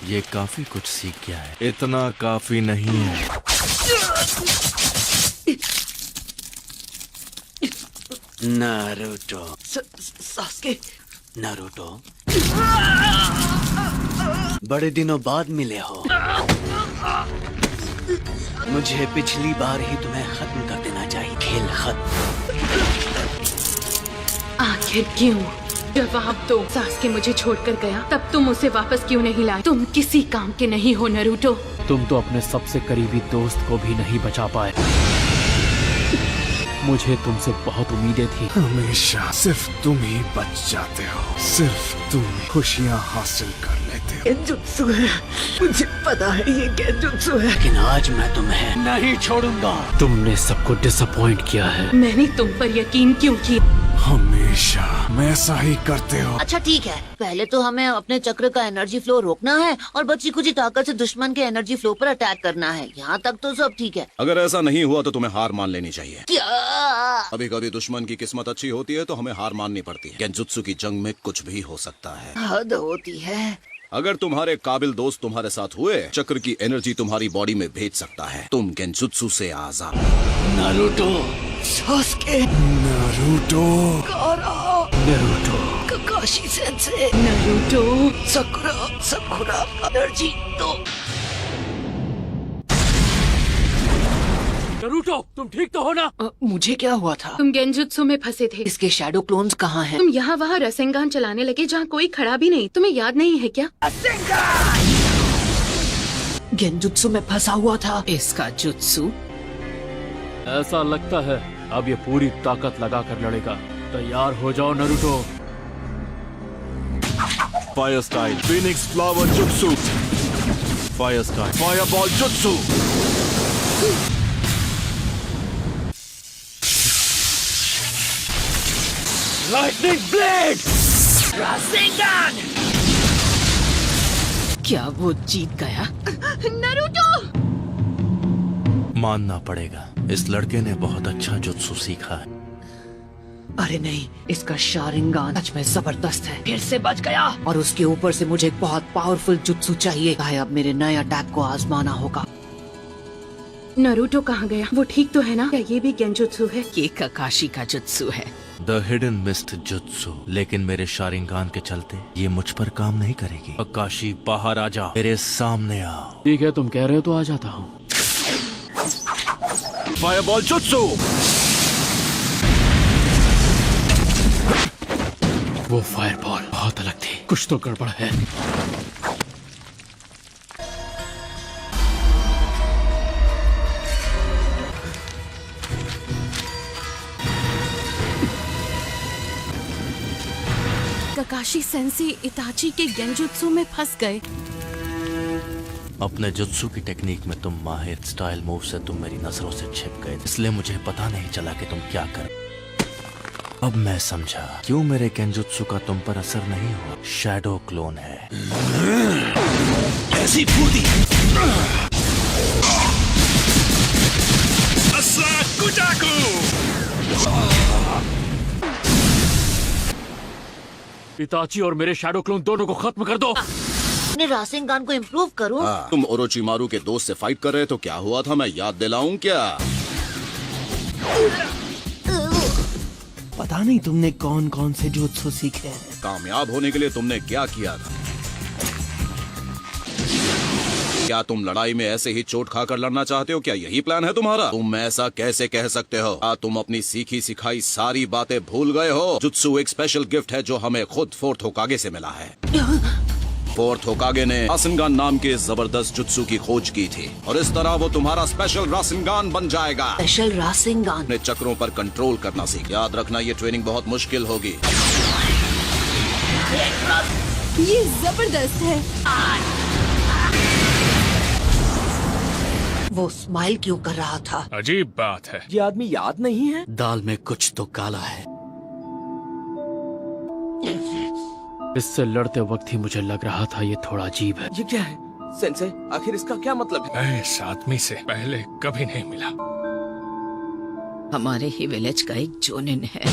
ये काफी कुछ सीख गया है। इतना काफी नहीं है। नारुतो। सास्के। नारुतो, बड़े दिनों बाद मिले हो। मुझे पिछली बार ही तुम्हें खत्म कर देना चाहिए। खेल खत्म। आखिर क्यों? जवाब दो। सास्के मुझे छोड़कर गया, तब तुम उसे वापस क्यों नहीं लाए? तुम किसी काम के नहीं हो नारुतो। तुम तो अपने सबसे करीबी दोस्त को भी नहीं बचा पाए। मुझे तुमसे बहुत उम्मीदें थी। हमेशा सिर्फ तुम ही बच जाते हो, सिर्फ तुम खुशियाँ हासिल कर लेते हो। गेंजुत्सु है, मुझे पता है ये गेंजुत्सु है, लेकिन आज मैं तुम्हें नहीं छोड़ूंगा। तुमने सबको डिसअपॉइंट किया है। मैंने तुम पर यकीन क्यों किया? हमेशा मैं ऐसा ही करते हो। अच्छा ठीक है, पहले तो हमें अपने चक्र का एनर्जी फ्लो रोकना है और बची कुछ ताकत से दुश्मन के एनर्जी फ्लो पर अटैक करना है। यहाँ तक तो सब ठीक है। अगर ऐसा नहीं हुआ तो तुम्हें हार मान लेनी चाहिए। क्या? कभी कभी दुश्मन की किस्मत अच्छी होती है तो हमें हार माननी पड़ती है। गेंजुत्सु की जंग में कुछ भी हो सकता है। हद होती है। अगर तुम्हारे काबिल दोस्त तुम्हारे साथ हुए, चक्र की एनर्जी तुम्हारी बॉडी में भेज सकता है। तुम गेंजुत्सु से आजाद। Naruto, Sasuke, Naruto, Naruto, Kakashi sensei, Naruto, Sakura energy दो। नारुतो, तुम ठीक तो हो ना? मुझे क्या हुआ था? तुम गेंजुत्सु में फंसे थे। इसके शैडो क्लोन्स कहाँ हैं? तुम यहाँ वहाँ रसेंगान चलाने लगे जहाँ कोई खड़ा भी नहीं। तुम्हें याद नहीं है क्या? गेंजुत्सु में फंसा हुआ था। इसका जुत्सु? ऐसा लगता है अब ये पूरी ताकत लगाकर लड़ेगा। तैयार हो जाओ Naruto. Fire style Phoenix flower jutsu. Fire style fireball jutsu. Lightning blade. क्या वो जीत गया? नारुतो! मानना पड़ेगा, इस लड़के ने बहुत अच्छा जुत्सु सीखा है। अरे नहीं, इसका शारिंगान सच में जबरदस्त है। फिर से बच गया। और उसके ऊपर से मुझे एक बहुत पावरफुल जुत्सु चाहिए। अब मेरे नए अटैक को आजमाना होगा। नारुतो कहाँ गया? वो ठीक तो है ना? क्या ये भी गेंजुत्सु है? ये काकाशी का जुत्सु है। The hidden mist jutsu. लेकिन मेरे शारिंगान के चलते ये मुझ पर काम नहीं करेगी। काकाशी बाहर आ जा, मेरे सामने आओ। ठीक है, तुम कह रहे हो तो आ जाता हूँ। Fireball jutsu. वो फायरबॉल बहुत अलग थी। कुछ तो गड़बड़ है। काकाशी सेंसी इताची के गेंजुत्सु में फंस गए। अपने जुत्सु की टेक्निक में तुम माहिर। स्टाइल मूव से तुम मेरी नजरों से छिप गए, इसलिए मुझे पता नहीं चला कि तुम क्या कर। अब मैं समझा क्यों मेरे गेंजुत्सु का तुम पर असर नहीं हुआ। शैडो क्लोन है। ऐसी फूटी। इताची और मेरे शैडो क्लोन दोनों को खत्म कर दो। अपने रासेंगान को इम्प्रूव करूं। तुम ओरोचिमारू के दोस्त से फाइट कर रहे तो क्या हुआ था, मैं याद दिलाऊं क्या? पता नहीं तुमने कौन कौन से जुत्सु सीखे हैं। कामयाब होने के लिए तुमने क्या किया था? क्या तुम लड़ाई में ऐसे ही चोट खाकर लड़ना चाहते हो? क्या यही प्लान है तुम्हारा? तुम ऐसा कैसे कह सकते हो? क्या तुम अपनी सीखी सिखाई सारी बातें भूल गए हो? जुत्सु एक स्पेशल गिफ्ट है जो हमें खुद फोर्थ होकागे से मिला है। फोर्थ होकागे ने रासेंगान नाम के जबरदस्त जुत्सु की खोज की थी और इस तरह वो तुम्हारा स्पेशल रासेंगान बन जाएगा। Special Rasengan. अपने चक्रों पर कंट्रोल करना सीख। याद रखना ये ट्रेनिंग बहुत मुश्किल होगी। ये जबरदस्त है। वो स्माइल क्यों कर रहा था? अजीब बात है। ये आदमी याद नहीं है? दाल में कुछ तो काला है। इससे लड़ते वक्त ही मुझे लग रहा था ये थोड़ा अजीब है। ये क्या है सेंसे? आखिर इसका क्या मतलब है? मैं इस आदमी से पहले कभी नहीं मिला। हमारे ही विलेज का एक जोनिन है।